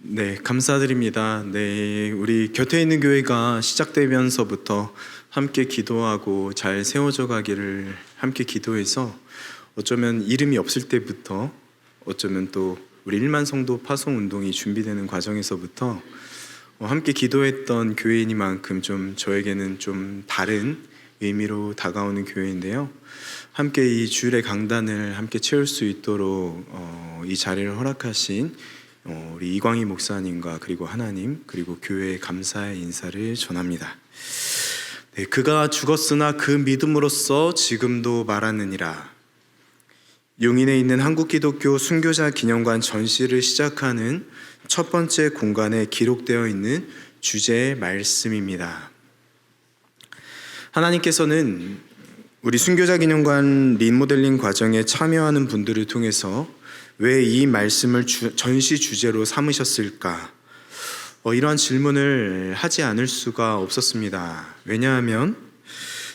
네, 감사드립니다. 네, 우리 곁에 있는 교회가 시작되면서부터 함께 기도하고 잘 세워져 가기를 함께 기도해서 어쩌면 이름이 없을 때부터 어쩌면 또 우리 1만 성도 파송 운동이 준비되는 과정에서부터 함께 기도했던 교회이니만큼 좀 저에게는 좀 다른 의미로 다가오는 교회인데요. 함께 이 주일의 강단을 함께 채울 수 있도록 이 자리를 허락하신 우리 이광희 목사님과 그리고 하나님 그리고 교회에 감사의 인사를 전합니다. 네, 그가 죽었으나 그 믿음으로써 지금도 말하느니라. 용인에 있는 한국기독교 순교자 기념관 전시를 시작하는 첫 번째 공간에 기록되어 있는 주제의 말씀입니다. 하나님께서는 우리 순교자 기념관 리모델링 과정에 참여하는 분들을 통해서 왜 이 말씀을 전시 주제로 삼으셨을까? 이러한 질문을 하지 않을 수가 없었습니다. 왜냐하면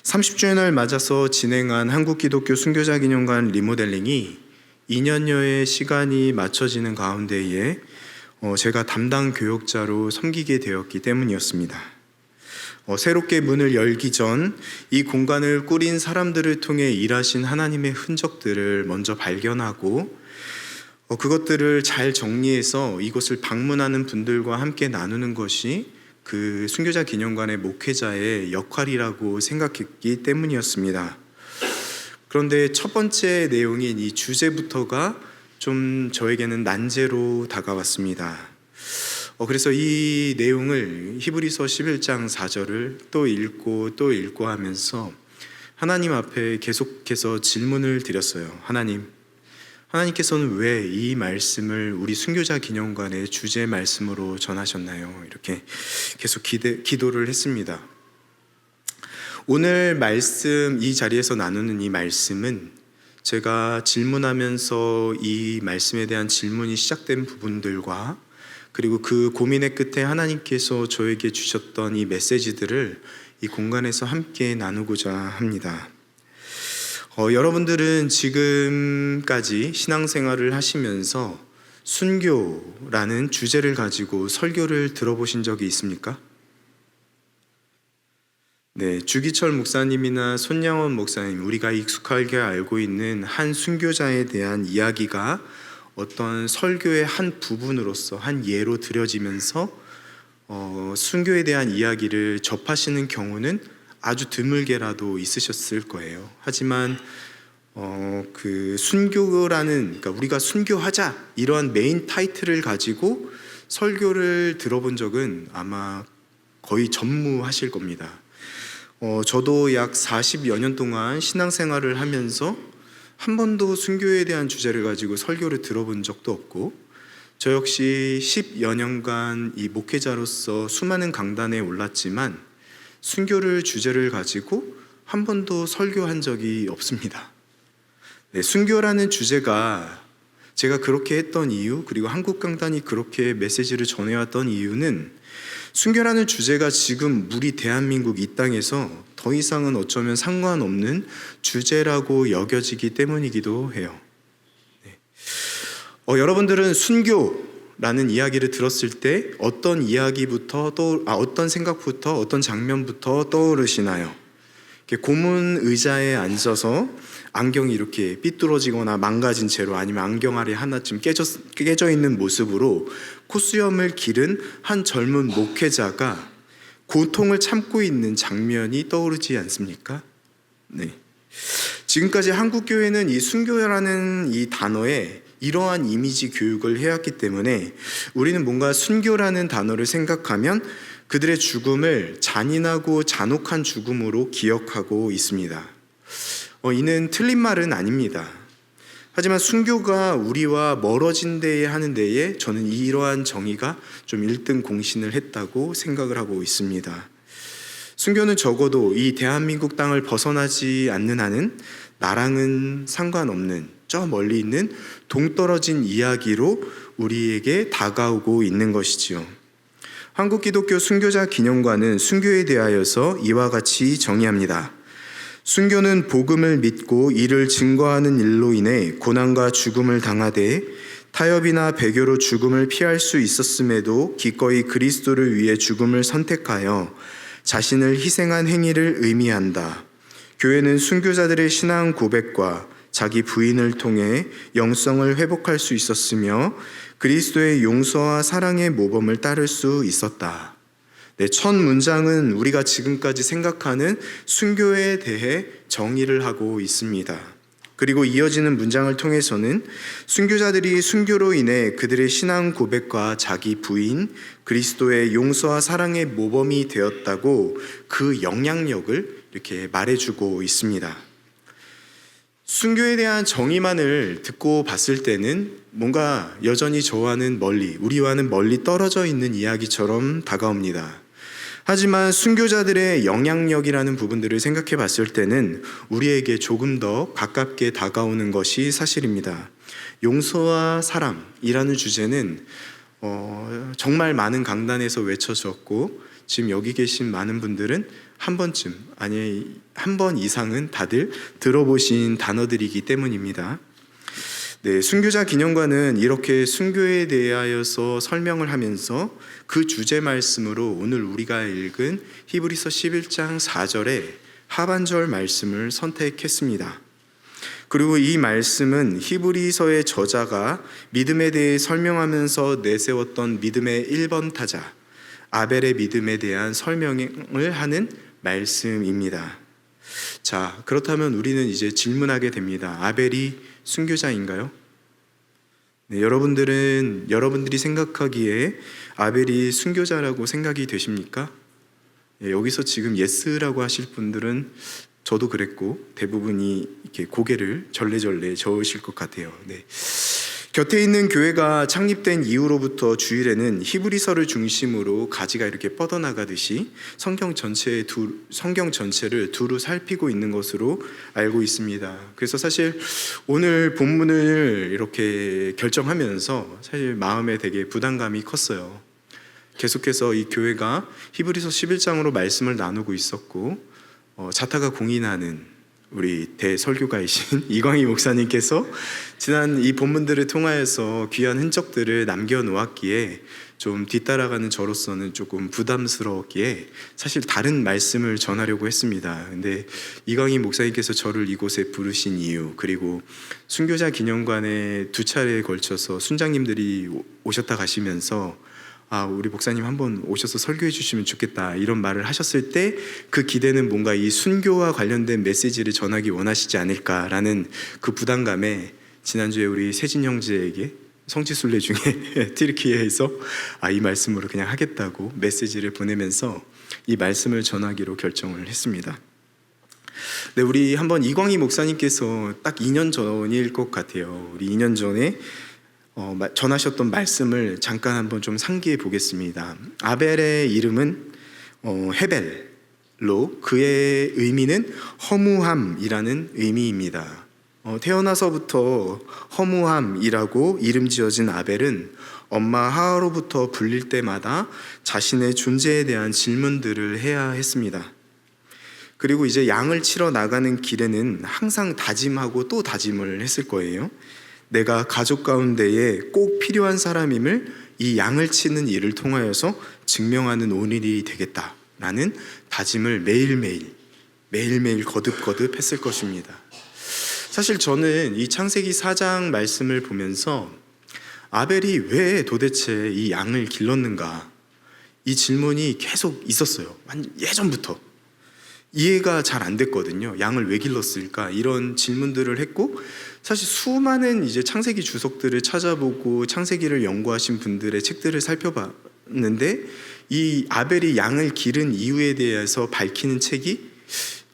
30주년을 맞아서 진행한 한국기독교 순교자 기념관 리모델링이 2년여의 시간이 맞춰지는 가운데에 제가 담당 교역자로 섬기게 되었기 때문이었습니다. 새롭게 문을 열기 전 이 공간을 꾸린 사람들을 통해 일하신 하나님의 흔적들을 먼저 발견하고 그것들을 잘 정리해서 이곳을 방문하는 분들과 함께 나누는 것이 그 순교자 기념관의 목회자의 역할이라고 생각했기 때문이었습니다. 그런데 첫 번째 내용인 이 주제부터가 좀 저에게는 난제로 다가왔습니다. 그래서 이 내용을 히브리서 11장 4절을 또 읽고 하면서 하나님 앞에 계속해서 질문을 드렸어요. 하나님께서는 왜 이 말씀을 우리 순교자 기념관의 주제 말씀으로 전하셨나요? 이렇게 계속 기도를 했습니다. 오늘 말씀, 이 자리에서 나누는 이 말씀은 제가 질문하면서 이 말씀에 대한 질문이 시작된 부분들과 그리고 그 고민의 끝에 하나님께서 저에게 주셨던 이 메시지들을 이 공간에서 함께 나누고자 합니다. 여러분들은 지금까지 신앙생활을 하시면서 순교라는 주제를 가지고 설교를 들어보신 적이 있습니까? 네, 주기철 목사님이나 손양원 목사님, 우리가 익숙하게 알고 있는 한 순교자에 대한 이야기가 어떤 설교의 한 부분으로서 한 예로 들여지면서 순교에 대한 이야기를 접하시는 경우는 아주 드물게라도 있으셨을 거예요. 하지만 그 순교라는, 그러니까 우리가 순교하자 이러한 메인 타이틀을 가지고 설교를 들어본 적은 아마 거의 전무하실 겁니다. 저도 약 40여 년 동안 신앙생활을 하면서 한 번도 순교에 대한 주제를 가지고 설교를 들어본 적도 없고, 저 역시 10여 년간 이 목회자로서 수많은 강단에 올랐지만 순교를 주제를 가지고 한 번도 설교한 적이 없습니다. 네, 순교라는 주제가 제가 그렇게 했던 이유, 그리고 한국 강단이 그렇게 메시지를 전해왔던 이유는 순교라는 주제가 지금 우리 대한민국 이 땅에서 더 이상은 어쩌면 상관없는 주제라고 여겨지기 때문이기도 해요. 네. 여러분들은 순교라는 이야기를 들었을 때 어떤 이야기부터 어떤 생각부터 어떤 장면부터 떠오르시나요? 고문 의자에 앉아서 안경이 이렇게 삐뚤어지거나 망가진 채로, 아니면 안경 아래 하나쯤 깨져 있는 모습으로 콧수염을 기른 한 젊은 목회자가 고통을 참고 있는 장면이 떠오르지 않습니까? 네. 지금까지 한국교회는 이 순교라는 이 단어에 이러한 이미지 교육을 해왔기 때문에 우리는 뭔가 순교라는 단어를 생각하면 그들의 죽음을 잔인하고 잔혹한 죽음으로 기억하고 있습니다. 이는 틀린 말은 아닙니다. 하지만 순교가 우리와 멀어진 데에 하는 데에 저는 이러한 정의가 좀 1등 공신을 했다고 생각을 하고 있습니다. 순교는 적어도 이 대한민국 땅을 벗어나지 않는 한은 나랑은 상관없는 저 멀리 있는 동떨어진 이야기로 우리에게 다가오고 있는 것이지요. 한국기독교 순교자 기념관은 순교에 대하여서 이와 같이 정의합니다. 순교는 복음을 믿고 이를 증거하는 일로 인해 고난과 죽음을 당하되 타협이나 배교로 죽음을 피할 수 있었음에도 기꺼이 그리스도를 위해 죽음을 선택하여 자신을 희생한 행위를 의미한다. 교회는 순교자들의 신앙 고백과 자기 부인을 통해 영성을 회복할 수 있었으며 그리스도의 용서와 사랑의 모범을 따를 수 있었다. 네, 첫 문장은 우리가 지금까지 생각하는 순교에 대해 정의를 하고 있습니다. 그리고 이어지는 문장을 통해서는 순교자들이 순교로 인해 그들의 신앙 고백과 자기 부인, 그리스도의 용서와 사랑의 모범이 되었다고 그 영향력을 이렇게 말해주고 있습니다. 순교에 대한 정의만을 듣고 봤을 때는 뭔가 여전히 저와는 멀리, 우리와는 멀리 떨어져 있는 이야기처럼 다가옵니다. 하지만 순교자들의 영향력이라는 부분들을 생각해 봤을 때는 우리에게 조금 더 가깝게 다가오는 것이 사실입니다. 용서와 사랑이라는 주제는 정말 많은 강단에서 외쳐졌고 지금 여기 계신 많은 분들은 한 번쯤, 아니 한 번 이상은 다들 들어보신 단어들이기 때문입니다. 네, 순교자 기념관은 이렇게 순교에 대하여서 설명을 하면서 그 주제 말씀으로 오늘 우리가 읽은 히브리서 11장 4절의 하반절 말씀을 선택했습니다. 그리고 이 말씀은 히브리서의 저자가 믿음에 대해 설명하면서 내세웠던 믿음의 1번 타자 아벨의 믿음에 대한 설명을 하는 말씀입니다. 자, 그렇다면 우리는 이제 질문하게 됩니다. 아벨이 순교자인가요? 네, 여러분들이 생각하기에 아벨이 순교자라고 생각이 되십니까? 네, 여기서 지금 예스라고 하실 분들은 저도 그랬고 대부분이 이렇게 고개를 절레절레 저으실 것 같아요. 네. 곁에 있는 교회가 창립된 이후로부터 주일에는 히브리서를 중심으로 가지가 이렇게 뻗어나가듯이 성경 전체를 두루 살피고 있는 것으로 알고 있습니다. 그래서 사실 오늘 본문을 이렇게 결정하면서 사실 마음에 되게 부담감이 컸어요. 계속해서 이 교회가 히브리서 11장으로 말씀을 나누고 있었고 자타가 공인하는 우리 대설교가이신 이광희 목사님께서 지난 이 본문들을 통하여서 귀한 흔적들을 남겨놓았기에 좀 뒤따라가는 저로서는 조금 부담스러웠기에 사실 다른 말씀을 전하려고 했습니다. 근데 이광희 목사님께서 저를 이곳에 부르신 이유, 그리고 순교자 기념관에 2차례에 걸쳐서 순장님들이 오셨다 가시면서 우리 목사님 한번 오셔서 설교해 주시면 좋겠다 이런 말을 하셨을 때 그 기대는 뭔가 이 순교와 관련된 메시지를 전하기 원하시지 않을까라는 그 부담감에 지난주에 우리 세진 형제에게 성지순례 중에 튀르키예에서 이 말씀으로 그냥 하겠다고 메시지를 보내면서 이 말씀을 전하기로 결정을 했습니다. 네, 우리 한번 이광희 목사님께서 딱 2년 전일 것 같아요. 우리 2년 전에 전하셨던 말씀을 잠깐 한번 좀 상기해 보겠습니다. 아벨의 이름은 헤벨로 그의 의미는 허무함이라는 의미입니다. 태어나서부터 허무함이라고 이름 지어진 아벨은 엄마 하하로부터 불릴 때마다 자신의 존재에 대한 질문들을 해야 했습니다. 그리고 이제 양을 치러 나가는 길에는 항상 다짐하고 또 다짐을 했을 거예요. 내가 가족 가운데에 꼭 필요한 사람임을 이 양을 치는 일을 통하여서 증명하는 오늘이 되겠다라는 다짐을 매일매일 거듭거듭 했을 것입니다. 사실 저는 이 창세기 4장 말씀을 보면서 아벨이 왜 도대체 이 양을 길렀는가, 이 질문이 계속 있었어요. 예전부터 이해가 잘 안 됐거든요. 양을 왜 길렀을까, 이런 질문들을 했고, 사실 수많은 이제 창세기 주석들을 찾아보고 창세기를 연구하신 분들의 책들을 살펴봤는데 이 아벨이 양을 기른 이유에 대해서 밝히는 책이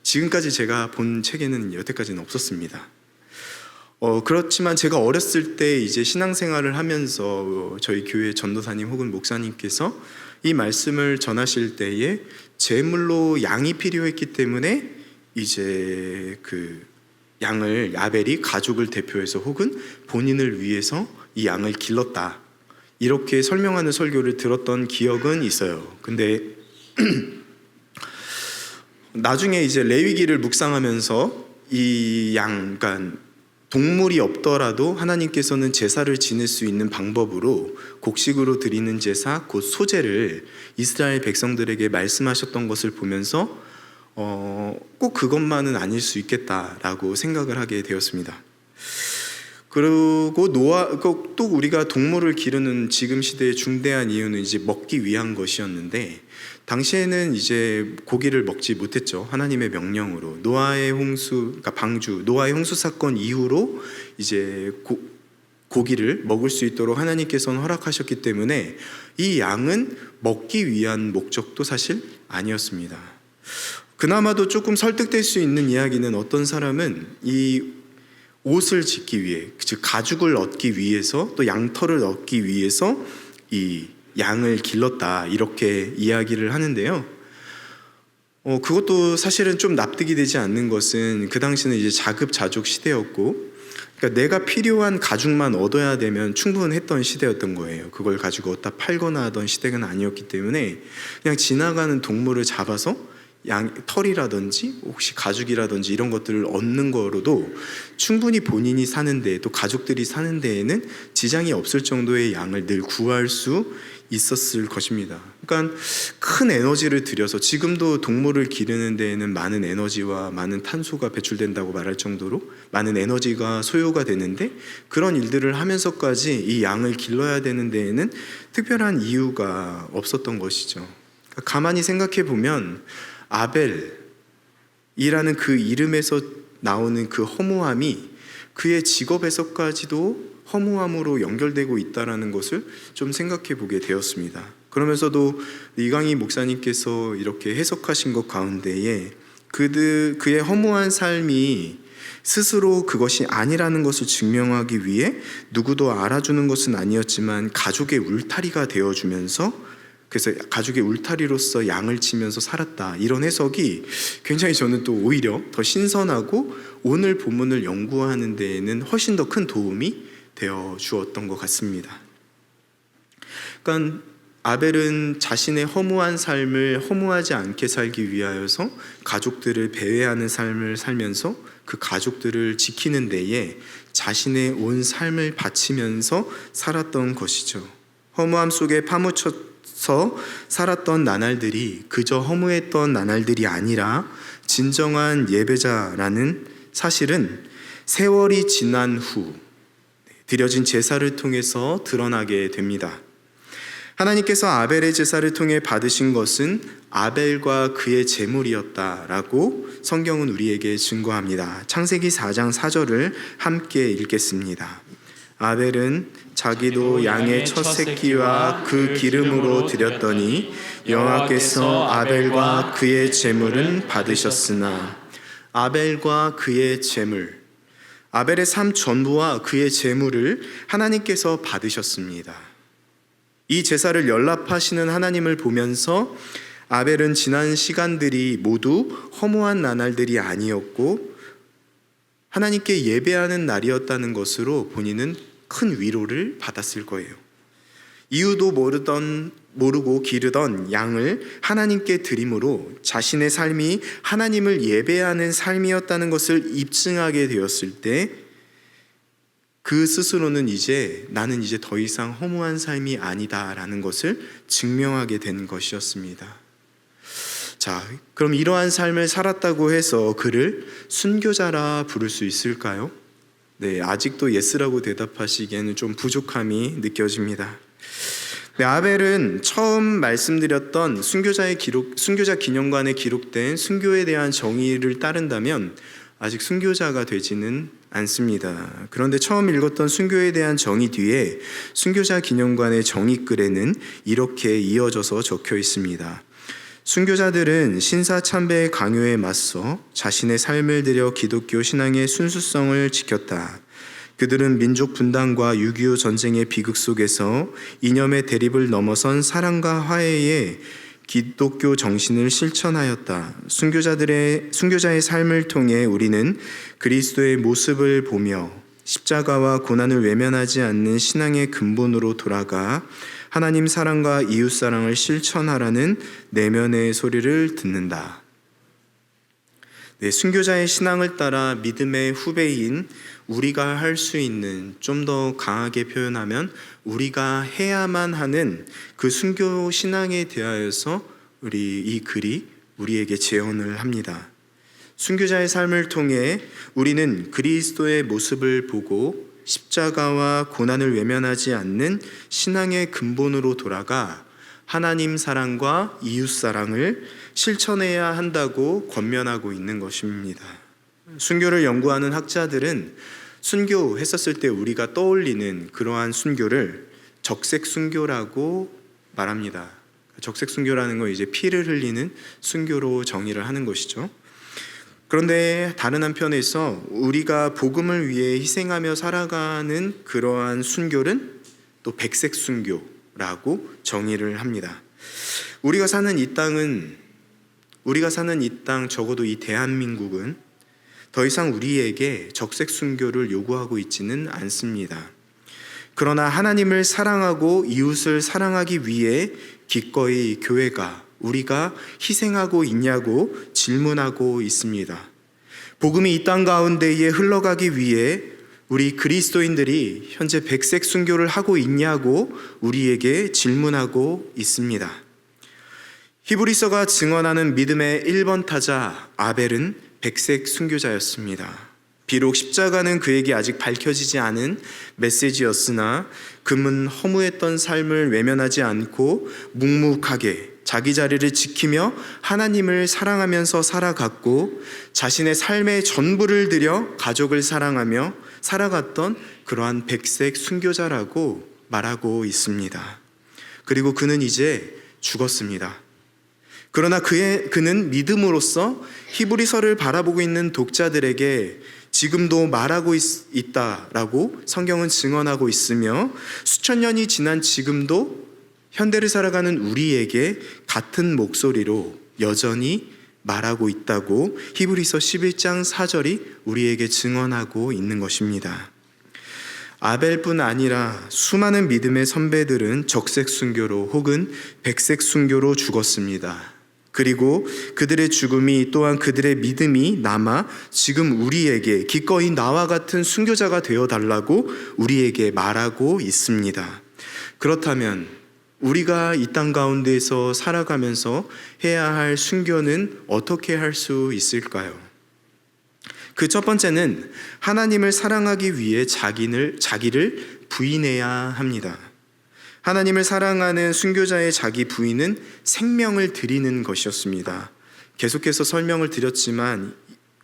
지금까지 제가 본 책에는 여태까지는 없었습니다. 그렇지만 제가 어렸을 때 이제 신앙생활을 하면서 저희 교회 전도사님 혹은 목사님께서 이 말씀을 전하실 때에 제물로 양이 필요했기 때문에 이제 그 양을 아벨이 가족을 대표해서 혹은 본인을 위해서 이 양을 길렀다, 이렇게 설명하는 설교를 들었던 기억은 있어요. 근데 나중에 이제 레위기를 묵상하면서 이 양, 그러니까 동물이 없더라도 하나님께서는 제사를 지낼 수 있는 방법으로 곡식으로 드리는 제사, 곧 소제를 이스라엘 백성들에게 말씀하셨던 것을 보면서 꼭 그것만은 아닐 수 있겠다라고 생각을 하게 되었습니다. 그리고 또 우리가 동물을 기르는 지금 시대의 중대한 이유는 이제 먹기 위한 것이었는데, 당시에는 이제 고기를 먹지 못했죠. 하나님의 명령으로. 노아의 홍수, 그러니까 노아의 홍수 사건 이후로 이제 고기를 먹을 수 있도록 하나님께서는 허락하셨기 때문에 이 양은 먹기 위한 목적도 사실 아니었습니다. 그나마도 조금 설득될 수 있는 이야기는, 어떤 사람은 이 옷을 짓기 위해, 즉 가죽을 얻기 위해서, 또 양털을 얻기 위해서 이 양을 길렀다, 이렇게 이야기를 하는데요. 그것도 사실은 좀 납득이 되지 않는 것은, 그 당시는 이제 자급자족 시대였고, 그러니까 내가 필요한 가죽만 얻어야 되면 충분했던 시대였던 거예요. 그걸 가지고 어디다 팔거나 하던 시대가 아니었기 때문에 그냥 지나가는 동물을 잡아서 털이라든지 혹시 가죽이라든지 이런 것들을 얻는 거로도 충분히 본인이 사는 데, 또 가족들이 사는 데에는 지장이 없을 정도의 양을 늘 구할 수 있었을 것입니다. 그러니까 큰 에너지를 들여서, 지금도 동물을 기르는 데에는 많은 에너지와 많은 탄소가 배출된다고 말할 정도로 많은 에너지가 소요가 되는데, 그런 일들을 하면서까지 이 양을 길러야 되는 데에는 특별한 이유가 없었던 것이죠. 그러니까 가만히 생각해 보면 아벨이라는 그 이름에서 나오는 그 허무함이 그의 직업에서까지도 허무함으로 연결되고 있다는 것을 좀 생각해 보게 되었습니다. 그러면서도 이강희 목사님께서 이렇게 해석하신 것 가운데에 그의 허무한 삶이 스스로 그것이 아니라는 것을 증명하기 위해 누구도 알아주는 것은 아니었지만 가족의 울타리가 되어주면서, 그래서 가족의 울타리로서 양을 치면서 살았다, 이런 해석이 굉장히 저는 또 오히려 더 신선하고 오늘 본문을 연구하는 데에는 훨씬 더 큰 도움이 되어 주었던 것 같습니다. 그러니까 아벨은 자신의 허무한 삶을 허무하지 않게 살기 위하여서 가족들을 배회하는 삶을 살면서 그 가족들을 지키는 데에 자신의 온 삶을 바치면서 살았던 것이죠. 허무함 속에 파묻혀서 살았던 나날들이 그저 허무했던 나날들이 아니라 진정한 예배자라는 사실은 세월이 지난 후 드려진 제사를 통해서 드러나게 됩니다. 하나님께서 아벨의 제사를 통해 받으신 것은 아벨과 그의 제물이었다라고 성경은 우리에게 증거합니다. 창세기 4장 4절을 함께 읽겠습니다. 아벨은 자기도 양의 첫 새끼와 그 기름으로 드렸더니 여호와께서 아벨과 그의 제물은 받으셨으나. 아벨과 그의 제물, 아벨의 삶 전부와 그의 제물을 하나님께서 받으셨습니다. 이 제사를 연락하시는 하나님을 보면서 아벨은 지난 시간들이 모두 허무한 나날들이 아니었고 하나님께 예배하는 날이었다는 것으로 본인은 큰 위로를 받았을 거예요. 이유도 모르고 기르던 양을 하나님께 드림으로 자신의 삶이 하나님을 예배하는 삶이었다는 것을 입증하게 되었을 때, 그 스스로는 나는 이제 더 이상 허무한 삶이 아니다라는 것을 증명하게 된 것이었습니다. 자, 그럼 이러한 삶을 살았다고 해서 그를 순교자라 부를 수 있을까요? 네, 아직도 예스라고 대답하시기에는 좀 부족함이 느껴집니다. 네, 아벨은 처음 말씀드렸던 순교자 기념관에 기록된 순교에 대한 정의를 따른다면 아직 순교자가 되지는 않습니다. 그런데 처음 읽었던 순교에 대한 정의 뒤에 순교자 기념관의 정의글에는 이렇게 이어져서 적혀 있습니다. 순교자들은 신사참배의 강요에 맞서 자신의 삶을 들여 기독교 신앙의 순수성을 지켰다. 그들은 민족 분단과 6.25 전쟁의 비극 속에서 이념의 대립을 넘어선 사랑과 화해의 기독교 정신을 실천하였다. 순교자의 삶을 통해 우리는 그리스도의 모습을 보며 십자가와 고난을 외면하지 않는 신앙의 근본으로 돌아가 하나님 사랑과 이웃 사랑을 실천하라는 내면의 소리를 듣는다. 네, 순교자의 신앙을 따라 믿음의 후배인 우리가 할 수 있는, 좀 더 강하게 표현하면 우리가 해야만 하는 그 순교 신앙에 대하여서 이 글이 우리에게 제언을 합니다. 순교자의 삶을 통해 우리는 그리스도의 모습을 보고 십자가와 고난을 외면하지 않는 신앙의 근본으로 돌아가 하나님 사랑과 이웃 사랑을 실천해야 한다고 권면하고 있는 것입니다. 순교를 연구하는 학자들은 순교했었을 때 우리가 떠올리는 그러한 순교를 적색 순교라고 말합니다. 적색 순교라는 건 이제 피를 흘리는 순교로 정의를 하는 것이죠. 그런데 다른 한편에서 우리가 복음을 위해 희생하며 살아가는 그러한 순교는 또 백색 순교라고 정의를 합니다. 우리가 사는 이 땅, 적어도 이 대한민국은 더 이상 우리에게 적색 순교를 요구하고 있지는 않습니다. 그러나 하나님을 사랑하고 이웃을 사랑하기 위해 기꺼이 교회가, 우리가 희생하고 있냐고 질문하고 있습니다. 복음이 이 땅 가운데에 흘러가기 위해 우리 그리스도인들이 현재 백색 순교를 하고 있냐고 우리에게 질문하고 있습니다. 히브리서가 증언하는 믿음의 1번 타자 아벨은 백색 순교자였습니다. 비록 십자가는 그에게 아직 밝혀지지 않은 메시지였으나 금은 허무했던 삶을 외면하지 않고 묵묵하게 자기 자리를 지키며 하나님을 사랑하면서 살아갔고 자신의 삶의 전부를 들여 가족을 사랑하며 살아갔던 그러한 백색 순교자라고 말하고 있습니다. 그리고 그는 이제 죽었습니다. 그러나 그는 믿음으로써 히브리서를 바라보고 있는 독자들에게 지금도 말하고 있다라고 성경은 증언하고 있으며 수천 년이 지난 지금도 현대를 살아가는 우리에게 같은 목소리로 여전히 말하고 있다고 히브리서 11장 4절이 우리에게 증언하고 있는 것입니다. 아벨뿐 아니라 수많은 믿음의 선배들은 적색 순교로 혹은 백색 순교로 죽었습니다. 그리고 그들의 죽음이 또한 그들의 믿음이 남아 지금 우리에게 기꺼이 나와 같은 순교자가 되어달라고 우리에게 말하고 있습니다. 그렇다면 우리가 이 땅 가운데에서 살아가면서 해야 할 순교는 어떻게 할 수 있을까요? 그 첫 번째는 하나님을 사랑하기 위해 자기를 부인해야 합니다. 하나님을 사랑하는 순교자의 자기 부인은 생명을 드리는 것이었습니다. 계속해서 설명을 드렸지만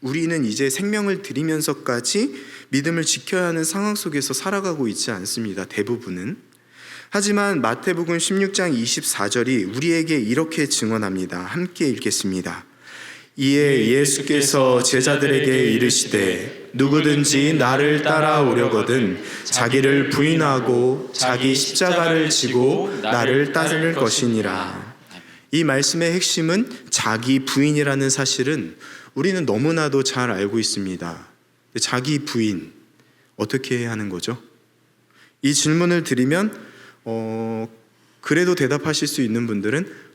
우리는 이제 생명을 드리면서까지 믿음을 지켜야 하는 상황 속에서 살아가고 있지 않습니다. 대부분은. 하지만 마태복음 16장 24절이 우리에게 이렇게 증언합니다. 함께 읽겠습니다. 이에 예수께서 제자들에게 이르시되 누구든지 나를 따라오려거든 자기를 부인하고 자기 십자가를 지고 나를 따를 것이니라. 이 말씀의 핵심은 자기 부인이라는 사실은 우리는 너무나도 잘 알고 있습니다. 자기 부인 어떻게 해야 하는 거죠? 이 질문을 드리면 그래도 대답하실 수 있는 분들은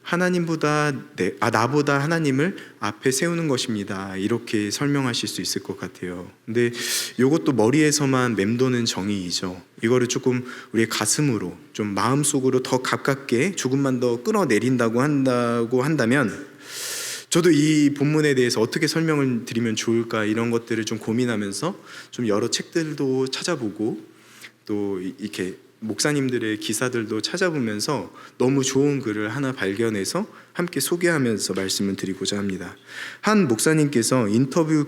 나보다 하나님을 앞에 세우는 것입니다. 이렇게 설명하실 수 있을 것 같아요. 근데 이것도 머리에서만 맴도는 정의이죠. 이거를 조금 우리의 가슴으로, 좀 마음속으로 더 가깝게 조금만 더 끌어내린다고 한다면 저도 이 본문에 대해서 어떻게 설명을 드리면 좋을까 이런 것들을 좀 고민하면서 좀 여러 책들도 찾아보고 또 이렇게 목사님들의 기사들도 찾아보면서 너무 좋은 글을 하나 발견해서 함께 소개하면서 말씀을 드리고자 합니다. 한 목사님께서 인터뷰를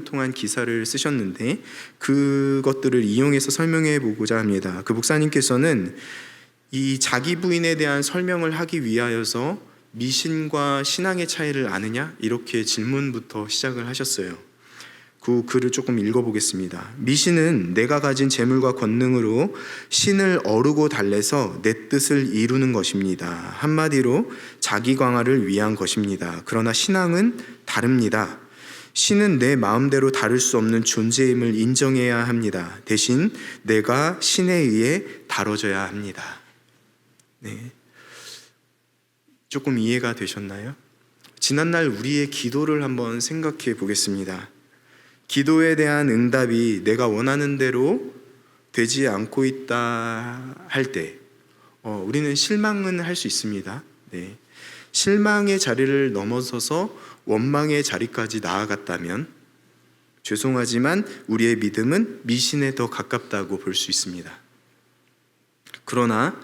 통한 기사를 쓰셨는데 그것들을 이용해서 설명해 보고자 합니다. 그 목사님께서는 이 자기 부인에 대한 설명을 하기 위하여서 미신과 신앙의 차이를 아느냐? 이렇게 질문부터 시작을 하셨어요. 그 글을 조금 읽어보겠습니다. 미신은 내가 가진 재물과 권능으로 신을 어루고 달래서 내 뜻을 이루는 것입니다. 한마디로 자기 광화를 위한 것입니다. 그러나 신앙은 다릅니다. 신은 내 마음대로 다룰 수 없는 존재임을 인정해야 합니다. 대신 내가 신에 의해 다뤄져야 합니다. 네. 조금 이해가 되셨나요? 지난날 우리의 기도를 한번 생각해 보겠습니다. 기도에 대한 응답이 내가 원하는 대로 되지 않고 있다 할 때 우리는 실망은 할 수 있습니다. 네. 실망의 자리를 넘어서서 원망의 자리까지 나아갔다면 죄송하지만 우리의 믿음은 미신에 더 가깝다고 볼 수 있습니다. 그러나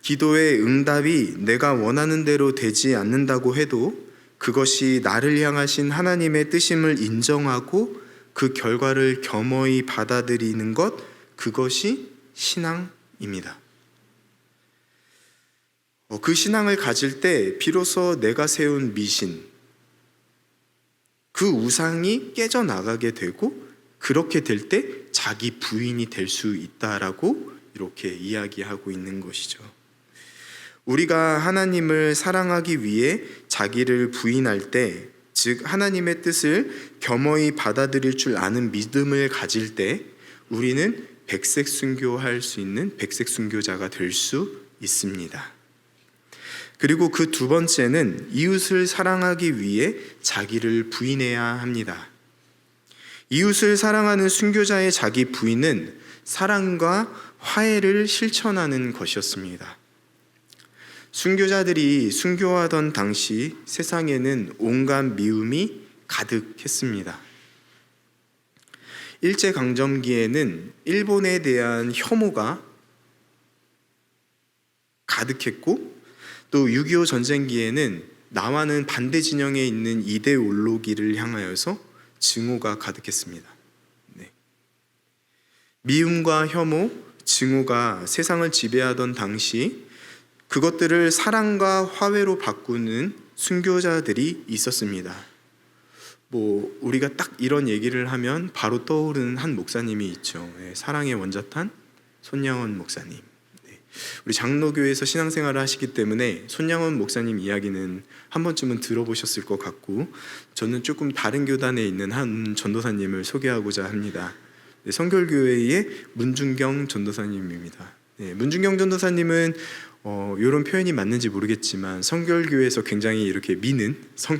기도의 응답이 내가 원하는 대로 되지 않는다고 해도 그것이 나를 향하신 하나님의 뜻임을 인정하고 그 결과를 겸허히 받아들이는 것, 그것이 신앙입니다. 그 신앙을 가질 때 비로소 내가 세운 미신, 그 우상이 깨져나가게 되고 그렇게 될 때 자기 부인이 될 수 있다라고 이렇게 이야기하고 있는 것이죠. 우리가 하나님을 사랑하기 위해 자기를 부인할 때, 즉 하나님의 뜻을 겸허히 받아들일 줄 아는 믿음을 가질 때 우리는 백색 순교할 수 있는 백색 순교자가 될 수 있습니다. 그리고 그 두 번째는 이웃을 사랑하기 위해 자기를 부인해야 합니다. 이웃을 사랑하는 순교자의 자기 부인은 사랑과 화해를 실천하는 것이었습니다. 순교자들이 순교하던 당시 세상에는 온갖 미움이 가득했습니다. 일제강점기에는 일본에 대한 혐오가 가득했고 또 6.25 전쟁기에는 나와는 반대 진영에 있는 이데올로기를 향하여서 증오가 가득했습니다. 네. 미움과 혐오, 증오가 세상을 지배하던 당시 그것들을 사랑과 화해로 바꾸는 순교자들이 있었습니다. 우리가 딱 이런 얘기를 하면 바로 떠오르는 한 목사님이 있죠. 사랑의 원자탄 손양원 목사님. 우리 장로교에서 신앙생활을 하시기 때문에 손양원 목사님 이야기는 한 번쯤은 들어보셨을 것 같고, 저는 조금 다른 교단에 있는 한 전도사님을 소개하고자 합니다. 성결교회의 문준경 전도사님입니다. 문준경 전도사님은 이런 표현이 맞는지 모르겠지만 성결교회에서 굉장히 이렇게 미는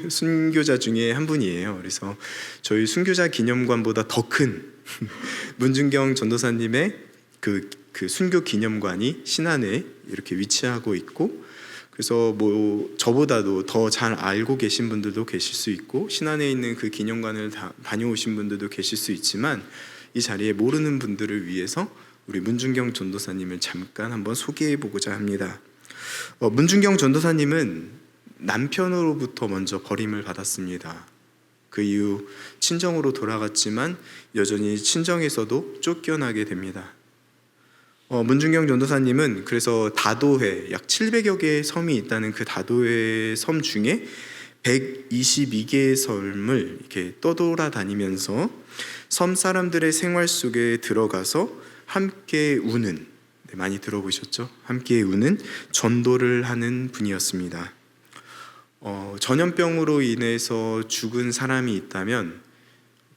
순교자 중에 한 분이에요. 그래서 저희 순교자 기념관보다 더 큰 문준경 전도사님의 그 순교 기념관이 신안에 이렇게 위치하고 있고, 그래서 저보다도 더 잘 알고 계신 분들도 계실 수 있고 신안에 있는 그 기념관을 다녀오신 분들도 계실 수 있지만, 이 자리에 모르는 분들을 위해서 우리 문준경 전도사님을 잠깐 한번 소개해 보고자 합니다. 문준경 전도사님은 남편으로부터 먼저 버림을 받았습니다. 그 이후 친정으로 돌아갔지만 여전히 친정에서도 쫓겨나게 됩니다. 문준경 전도사님은 그래서 다도해, 약 700여 개의 섬이 있다는 그 다도해 섬 중에 122개의 섬을 이렇게 떠돌아다니면서 섬 사람들의 생활 속에 들어가서 함께 우는, 많이 들어보셨죠? 함께 우는 전도를 하는 분이었습니다. 전염병으로 인해서 죽은 사람이 있다면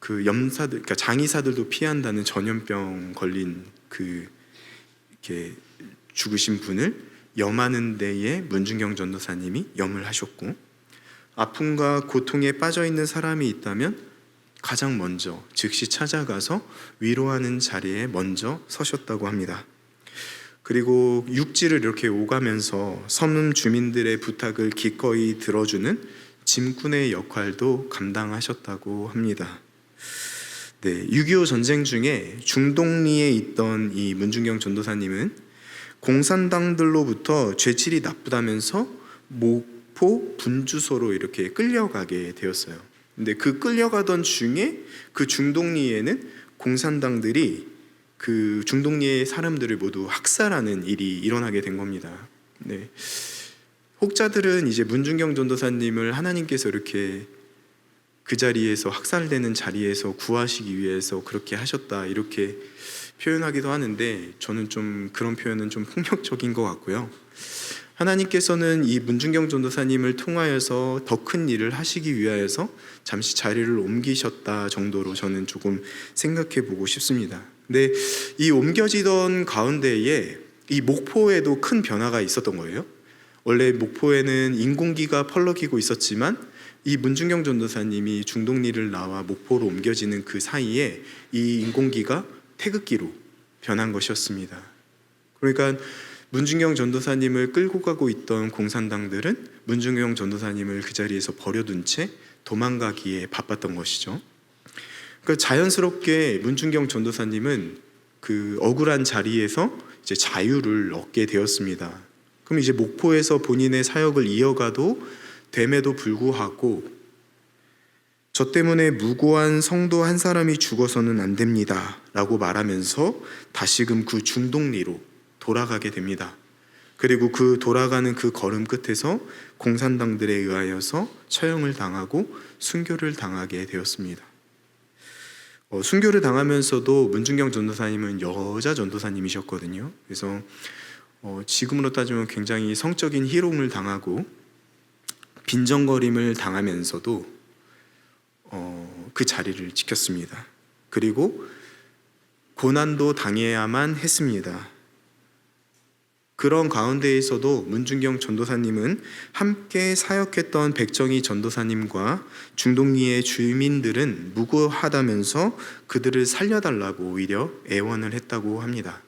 그 염사들, 그러니까 장의사들도 피한다는 전염병 걸린 이렇게 죽으신 분을 염하는 데에 문준경 전도사님이 염을 하셨고, 아픔과 고통에 빠져 있는 사람이 있다면 가장 먼저 즉시 찾아가서 위로하는 자리에 먼저 서셨다고 합니다. 그리고 육지를 이렇게 오가면서 섬 주민들의 부탁을 기꺼이 들어주는 짐꾼의 역할도 감당하셨다고 합니다. 6.25 전쟁 중에 중동리에 있던 이 문준경 전도사님은 공산당들로부터 죄질이 나쁘다면서 목포 분주소로 이렇게 끌려가게 되었어요. 근데 그 끌려가던 중에 그 중동리에는 공산당들이 그 중동리의 사람들을 모두 학살하는 일이 일어나게 된 겁니다. 혹자들은 이제 문준경 전도사님을 하나님께서 이렇게 그 자리에서, 학살되는 자리에서 구하시기 위해서 그렇게 하셨다 이렇게 표현하기도 하는데, 저는 좀 그런 표현은 좀 폭력적인 것 같고요. 하나님께서는 이 문준경 전도사님을 통하여서 더 큰 일을 하시기 위하여서 잠시 자리를 옮기셨다 정도로 저는 조금 생각해 보고 싶습니다. 근데 이 옮겨지던 가운데에 이 목포에도 큰 변화가 있었던 거예요. 원래 목포에는 인공기가 펄럭이고 있었지만 이 문중경 전도사님이 중동리를 나와 목포로 옮겨지는 그 사이에 이 인공기가 태극기로 변한 것이었습니다. 그러니까 문중경 전도사님을 끌고 가고 있던 공산당들은 문중경 전도사님을 그 자리에서 버려둔 채 도망가기에 바빴던 것이죠. 그러니까 자연스럽게 문중경 전도사님은 그 억울한 자리에서 이제 자유를 얻게 되었습니다. 그럼 이제 목포에서 본인의 사역을 이어가도 됨에도 불구하고 저 때문에 무고한 성도 한 사람이 죽어서는 안 됩니다 라고 말하면서 다시금 그 중동리로 돌아가게 됩니다. 그리고 그 돌아가는 그 걸음 끝에서 공산당들에 의하여서 처형을 당하고 순교를 당하게 되었습니다. 순교를 당하면서도 문중경 전도사님은 여자 전도사님이셨거든요. 그래서 지금으로 따지면 굉장히 성적인 희롱을 당하고 빈정거림을 당하면서도 그 자리를 지켰습니다. 그리고 고난도 당해야만 했습니다. 그런 가운데에서도 문중경 전도사님은 함께 사역했던 백정희 전도사님과 중동리의 주민들은 무고하다면서 그들을 살려달라고 오히려 애원을 했다고 합니다.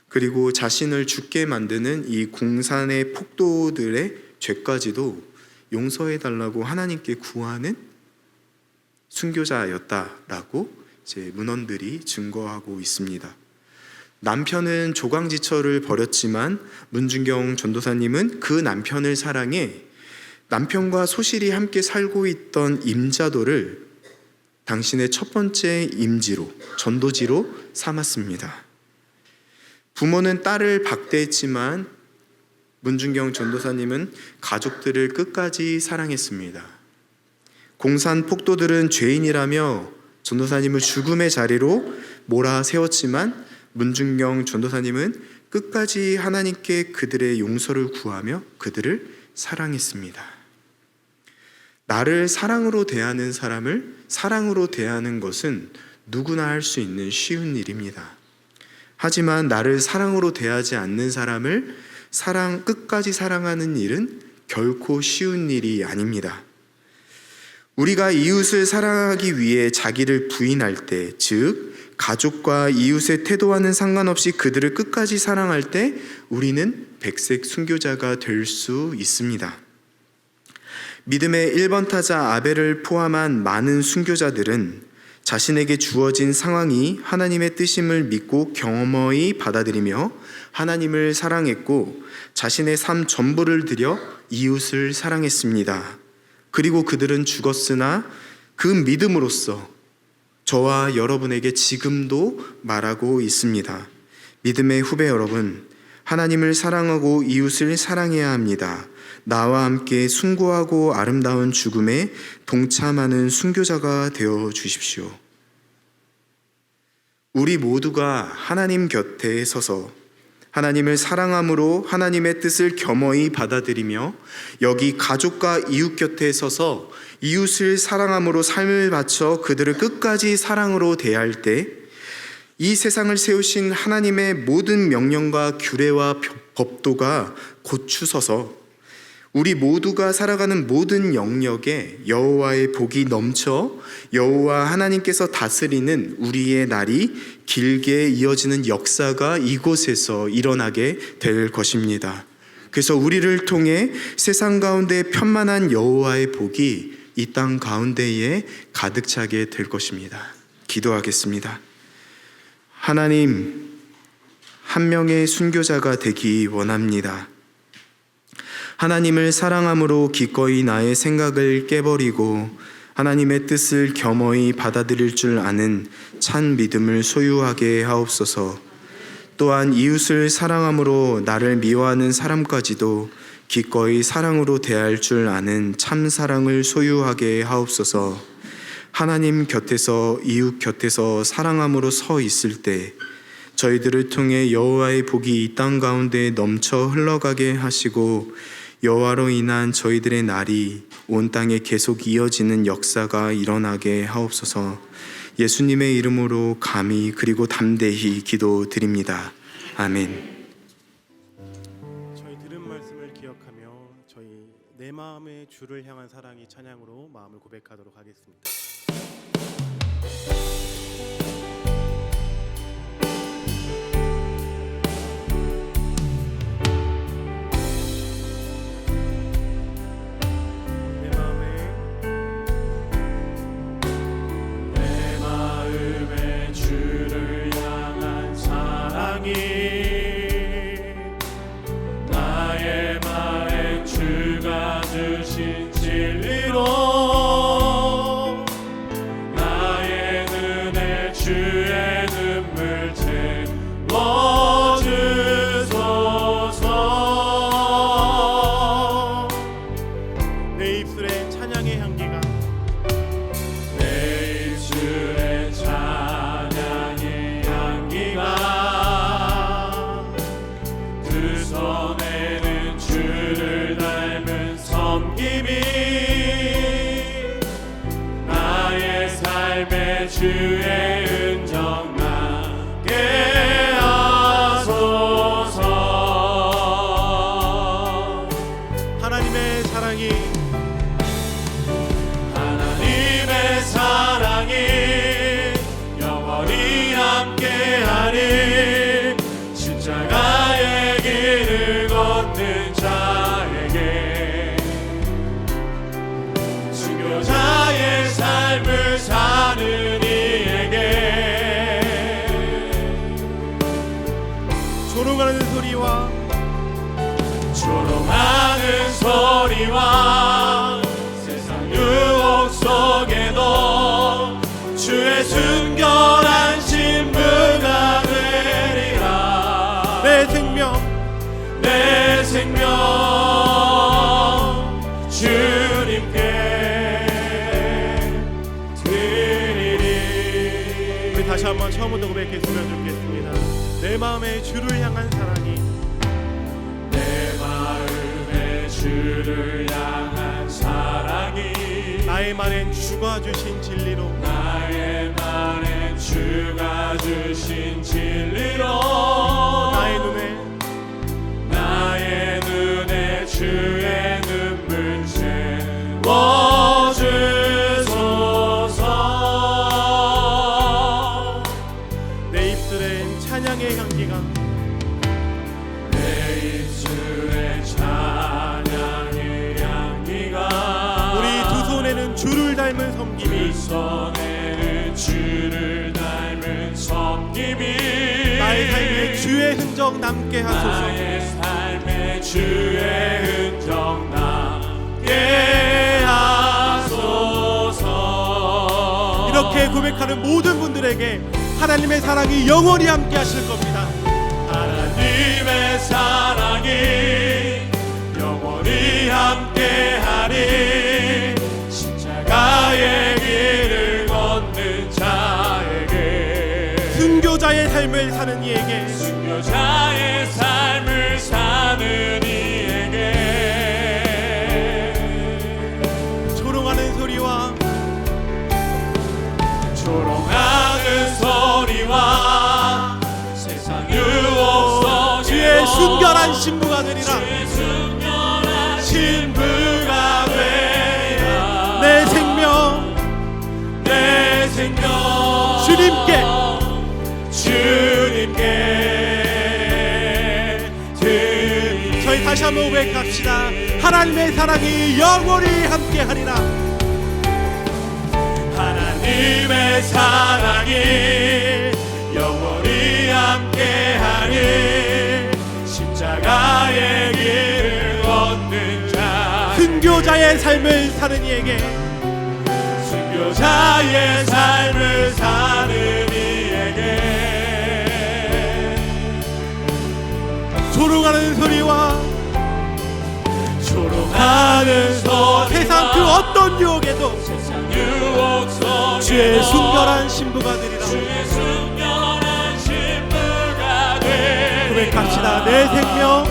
그리고 자신을 죽게 만드는 이 공산의 폭도들의 죄까지도 용서해달라고 하나님께 구하는 순교자였다라고 이제 문헌들이 증거하고 있습니다. 남편은 조광지처를 버렸지만 문중경 전도사님은 그 남편을 사랑해 남편과 소실히 함께 살고 있던 임자도를 당신의 첫 번째 임지로, 전도지로 삼았습니다. 부모는 딸을 박대했지만 문중경 전도사님은 가족들을 끝까지 사랑했습니다. 공산 폭도들은 죄인이라며 전도사님을 죽음의 자리로 몰아세웠지만 문중경 전도사님은 끝까지 하나님께 그들의 용서를 구하며 그들을 사랑했습니다. 나를 사랑으로 대하는 사람을 사랑으로 대하는 것은 누구나 할 수 있는 쉬운 일입니다. 하지만 나를 사랑으로 대하지 않는 사람을 끝까지 사랑하는 일은 결코 쉬운 일이 아닙니다. 우리가 이웃을 사랑하기 위해 자기를 부인할 때, 즉 가족과 이웃의 태도와는 상관없이 그들을 끝까지 사랑할 때 우리는 백색 순교자가 될 수 있습니다. 믿음의 1번 타자 아벨을 포함한 많은 순교자들은 자신에게 주어진 상황이 하나님의 뜻임을 믿고 경험히 받아들이며 하나님을 사랑했고 자신의 삶 전부를 들여 이웃을 사랑했습니다. 그리고 그들은 죽었으나 그 믿음으로써 저와 여러분에게 지금도 말하고 있습니다. 믿음의 후배 여러분, 하나님을 사랑하고 이웃을 사랑해야 합니다. 나와 함께 숭고하고 아름다운 죽음에 동참하는 순교자가 되어 주십시오. 우리 모두가 하나님 곁에 서서 하나님을 사랑함으로 하나님의 뜻을 겸허히 받아들이며 여기 가족과 이웃 곁에 서서 이웃을 사랑함으로 삶을 바쳐 그들을 끝까지 사랑으로 대할 때 이 세상을 세우신 하나님의 모든 명령과 규례와 법도가 고추서서 우리 모두가 살아가는 모든 영역에 여호와의 복이 넘쳐 여호와 하나님께서 다스리는 우리의 날이 길게 이어지는 역사가 이곳에서 일어나게 될 것입니다. 그래서 우리를 통해 세상 가운데 편만한 여호와의 복이 이 땅 가운데에 가득 차게 될 것입니다. 기도하겠습니다. 하나님, 한 명의 순교자가 되기 원합니다. 하나님을 사랑함으로 기꺼이 나의 생각을 깨버리고 하나님의 뜻을 겸허히 받아들일 줄 아는 찬 믿음을 소유하게 하옵소서. 또한 이웃을 사랑함으로 나를 미워하는 사람까지도 기꺼이 사랑으로 대할 줄 아는 참 사랑을 소유하게 하옵소서. 하나님 곁에서 이웃 곁에서 사랑함으로 서 있을 때 저희들을 통해 여호와의 복이 이 땅 가운데 넘쳐 흘러가게 하시고 여호와로 인한 저희들의 날이 온 땅에 계속 이어지는 역사가 일어나게 하옵소서. 예수님의 이름으로 감히 그리고 담대히 기도드립니다. 아멘. 저희 들은 말씀을 기억하며 저희 내 마음의 주를 향한 사랑이 찬양으로 마음을 고백하도록 하겠습니다. 주신 진리로 나의 눈에 주의 눈물 채워주소서. 내 입술에 찬양의 향기가 내 입술에 찬양의 향기가 두 손에는 주를 닮은 섬김이 나의 삶의 주의 은정 나게 하소서. 하나님의 사랑이 영원히 함께하리. 십자가의 길을 걷는 자에게 순교자의 삶을 사는 이에게 조롱하는 소리와 세상 유혹 속에도 주의 순결한 신부가 되리라. 내 생명 주님께 드리리. 우리 다시 한번 처음부터 고백했으면 좋겠습니다. 내 마음의 주를 향한 사랑이 내 마음의 주를 향한 사랑이 나의 말엔 주가 주신 진리로 나의 말엔 주가 주신 진리로 나의 눈에 주의 눈물 채워주소서. 내 입술엔 찬양의 향기가 내 입술에 찬양의 향기가 우리 두 손에는 주를 닮은 두 섬김이 손에는 주를 닮은 섬김이 나의 삶에 주의 흔적 남게 하소서. 나의 삶에 주의 흔적 남게 하소서. 이렇게 고백하는 모든 분들에게 하나님의 사랑이 영원히 함께 하실 겁니다. 하나님의 사랑이 영원히 함께하리. 십자가의 길을 걷는 자에게 순교자의 삶을 사는 이에게 순교자의 삶을 사는 이에게 조롱하는 소리와 세상 유혹 속에 주의 순결한 신부가 되리라. 주의 순결한 신부가 되리라. 내 생명 주님께 드리리. 저희 다시 한번 고백합시다. 하나님의 사랑이 영원히 함께하리라. 하나님의 사랑이 영원히 함께하리. 십자가의 길을 걷는 자 순교자의 삶을 사는 이에게 순교자의 삶을 사는 이에게 조롱하는 소리와 세상 그 어떤 유혹에도 주의 순결한 신부가 되리라. 고백합시다. 내 생명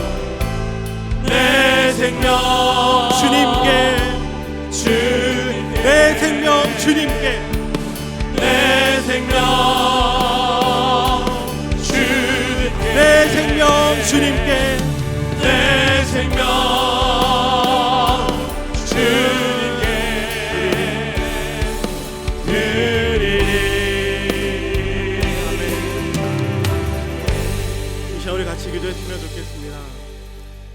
주님께 내 생명 주님께 내 생명 주님께 시간 우리 같이 기도했으면 좋겠습니다.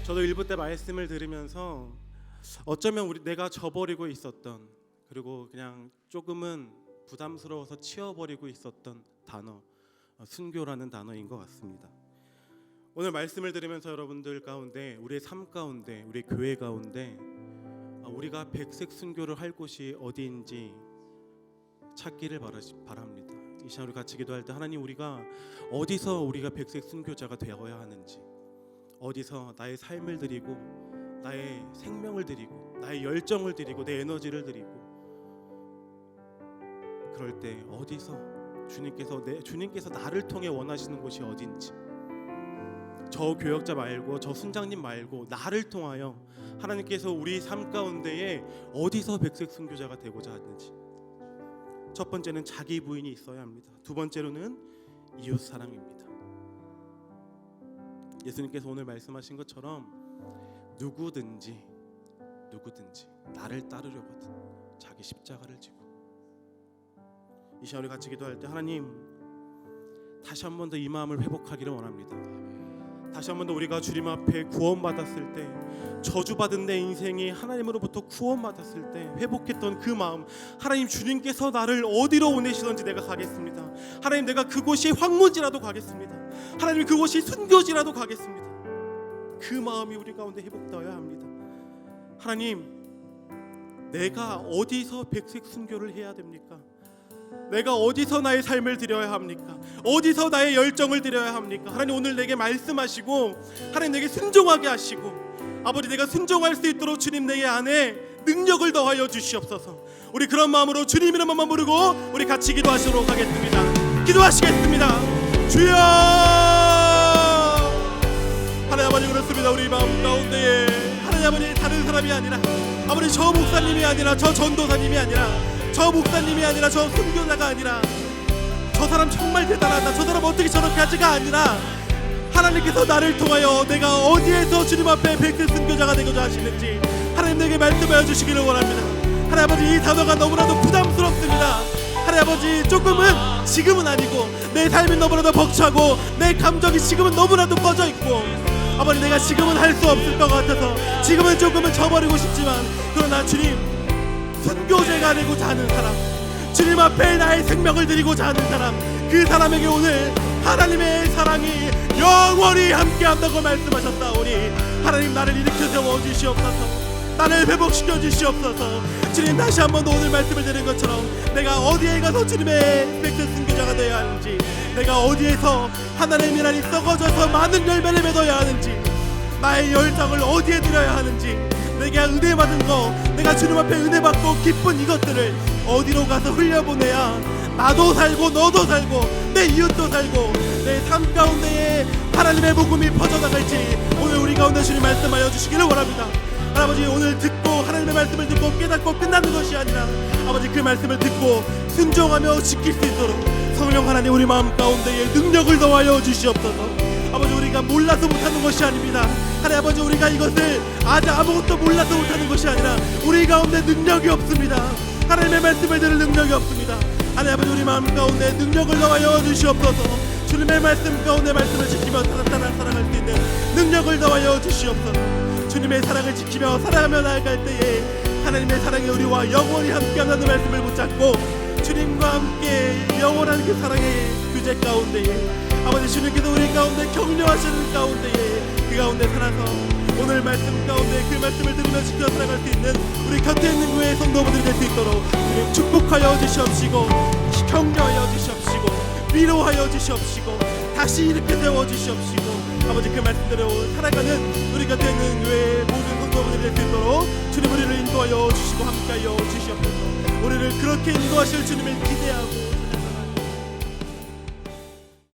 저도 일부 때 말씀을 들으면서 어쩌면 내가 저버리고 있었던, 그리고 그냥 조금은 부담스러워서 치워버리고 있었던 단어, 순교라는 단어인 것 같습니다. 오늘 말씀을 들으면서 여러분들 가운데, 우리의 삶 가운데, 우리 교회 가운데 우리가 백색 순교를 할 곳이 어디인지 찾기를 바랍니다. 이 시간 우리 같이 기도할 때 하나님, 우리가 어디서 우리가 백색 순교자가 되어야 하는지, 어디서 나의 삶을 드리고 나의 생명을 드리고 나의 열정을 드리고 내 에너지를 드리고, 그럴 때 어디서 주님께서 나를 통해 원하시는 곳이 어딘지, 저 교역자 말고 저 순장님 말고 나를 통하여 하나님께서 우리 삶 가운데에 어디서 백색 순교자가 되고자 하는지. 첫 번째는 자기 부인이 있어야 합니다. 두 번째로는 이웃 사랑입니다. 예수님께서 오늘 말씀하신 것처럼 누구든지 나를 따르려거든 자기 십자가를 지고. 이 시간 우리 같이 기도할 때 하나님, 다시 한 번 더 이 마음을 회복하기를 원합니다. 다시 한 번 더 우리가 주님 앞에 구원받았을 때, 저주받은 내 인생이 하나님으로부터 구원받았을 때 회복했던 그 마음, 하나님, 주님께서 나를 어디로 보내시던지 내가 가겠습니다. 하나님, 내가 그곳이 황무지라도 가겠습니다. 하나님, 그곳이 순교지라도 가겠습니다. 그 마음이 우리 가운데 회복되어야 합니다. 하나님, 내가 어디서 백색 순교를 해야 됩니까? 내가 어디서 나의 삶을 드려야 합니까? 어디서 나의 열정을 드려야 합니까? 하나님, 오늘 내게 말씀하시고 하나님 내게 순종하게 하시고, 아버지, 내가 순종할 수 있도록 주님 내 안에 능력을 더하여 주시옵소서. 우리 그런 마음으로 주님 이름만 부르고 우리 같이 기도하시도록 하겠습니다. 기도하시겠습니다. 주여! 하나님 아버지, 그렇습니다. 우리 마음 가운데에 하나님 아버지, 다른 사람이 아니라, 아버지, 저 목사님이 아니라, 저 전도사님이 아니라, 저 목사님이 아니라, 저 순교자가 아니라, 저 사람 정말 대단하다, 저 사람 어떻게 저렇게 하지가 아니라, 하나님께서 나를 통하여 내가 어디에서 주님 앞에 백색 순교자가 되고자 하시는지 하나님 내게 말씀하여 주시기를 원합니다. 하나님 아버지, 이 단어가 너무나도 부담스럽습니다. 하나님 아버지, 조금은, 지금은 아니고 내 삶이 너무나도 벅차고 내 감정이 지금은 너무나도 꺼져 있고, 아버지, 내가 지금은 할 수 없을 것 같아서 지금은 조금은 저버리고 싶지만, 그러나 주님, 순교자가 되고자 하는 사람, 주님 앞에 나의 생명을 드리고자 하는 사람, 그 사람에게 오늘 하나님의 사랑이 영원히 함께한다고 말씀하셨사오니, 하나님, 나를 일으켜 세워주시옵소서. 나를 회복시켜 주시옵소서. 주님, 다시 한 번 더 오늘 말씀을 드린 것처럼 내가 어디에 가서 주님의 백색 순교자가 되어야 하는지, 내가 어디에서 하나님의 나라이 썩어져서 많은 열매를 맺어야 하는지, 나의 열정을 어디에 드려야 하는지, 내가 은혜 받은 거, 내가 주님 앞에 은혜 받고 기쁜 이것들을 어디로 가서 흘려보내야 나도 살고 너도 살고 내 이웃도 살고 내 삶 가운데에 하나님의 복음이 퍼져나갈지 오늘 우리 가운데 주님 말씀하여 주시기를 원합니다. 아버지, 오늘 듣고 하나님의 말씀을 듣고 깨닫고 끝나는 것이 아니라, 아버지, 그 말씀을 듣고 순종하며 지킬 수 있도록 성령 하나님, 우리 마음 가운데에 능력을 더하여 주시옵소서. 아버지, 우리가 몰라서 못하는 것이 아닙니다. 하나님 아버지, 우리가 이것을 아무것도 몰라서 못하는 것이 아니라 우리 가운데 능력이 없습니다. 하나님의 말씀을 들을 능력이 없습니다. 하나님 아버지, 우리 마음 가운데 능력을 더하여 주시옵소서. 주님의 말씀 가운데 말씀을 지키며 살아갈 수 있는 능력을 더하여 주시옵소서. 주님의 사랑을 지키며 살아가며 나아갈 때에 하나님의 사랑이 우리와 영원히 함께한다는 말씀을 붙잡고, 주님과 함께 영원한 그 사랑의 규제 가운데에, 아버지, 주님께서 우리 가운데 격려하시는 가운데에, 그 가운데 살아서 오늘 말씀 가운데 그 말씀을 들으며 지켜 살아갈 수 있는 우리 곁에 있는 교회의 성도분들이 될 수 있도록 주님 축복하여 주시옵시고, 격려하여 주시옵시고, 위로하여 주시옵시고, 다시 일으켜 세워 주시옵시고, 아버지, 그 말씀대로 살아가는 우리 곁에 있는 교회의 모든 성도분들이 될 수 있도록 주님 우리를 인도하여 주시고 함께하여 주시옵소서. 우리를 그렇게 인도하실 주님을 기대하고